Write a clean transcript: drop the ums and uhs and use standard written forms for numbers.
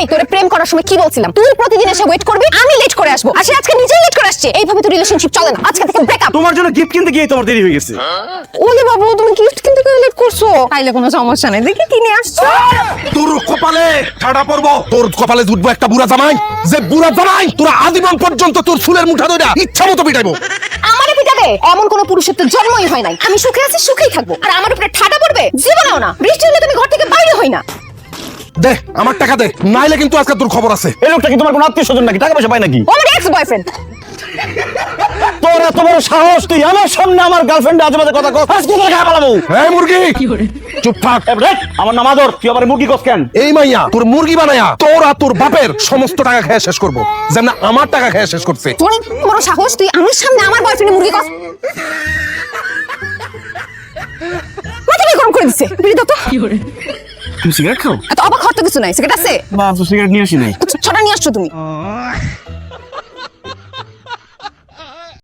এই তোরে প্রেম করার সময় কি বলছিলাম? তুই প্রতিদিন এসে ওয়েট করবি, আমি লেট করে আসবো। আর সে আজকে নিজেই লেট করে আসছে। এইভাবে তো রিলেশনশিপ চলে না। আজকে থেকে ব্রেকআপ। তোমার জন্য গিফট কিনতে গিয়ে তোমার দেরি হয়ে গেছে। ওলে বাবু, তুমি গিফট কিনতে কেন লেট করছো? তাইলে কোনো সমস্যা নেই, দেখি কি নিয়ে আসছো। তোর কপালে ঠাডা পড়বো, তোর কপালে জুটবো একটা বুড়া জামাই, যে বুড়া জামাই তোরা আজীবন পর্যন্ত তোর চুলের মুঠা ধইরা ইচ্ছা মতো পিটাইবো। আমারে পিটাবে? এমন কোন পুরুষের তো জন্মই হয় নাই। আমি সুখে আছি, সুখেই থাকবো। আর আমার উপরে ঠাডা পড়বে? জীবনেও না। বৃষ্টি হলে তুমি ঘর থেকে বাইরে হই না। দে আমার টাকা দে, নাইলে কিন্তু আজকে তোর খবর আছে। এই লোকটা কি তোমার কোনো আত্মীয় স্বজন নাকি? টাকা পয়সা পায় নাকি? ও আমার এক্স বয়ফ্রেন্ড। তোর এত বড় সাহস, তুই আমার সামনে আমার গার্লফ্রেন্ড আজে বাজে কথা কস। আজকে তোর গায়ে পালাবো। এই মুরগি চুপ থাক। আমার নাম আদর, তুই আমার মুরগি কস কেন? এই মাইয়া তোর মুরগি বানায়া তোর আর তোর বাপের সমস্ত টাকা খেয়ে শেষ করবো, যেমন আমার টাকা খেয়ে শেষ করছে। তোর বড় সাহস, তুই আমার সামনে আমার বয়ফ্রেন্ডের মুরগি কস। মাথা গরম করে দিচ্ছে। বিড়ি দাও তো। তুমি সিগারেট খাও? এত অবাক হওয়ার তো কিছু নাই। সিগারেট আছে? না, তো সিগারেট নিয়ে আসি নাই। ছটা নিয়ে আসছো তুমি।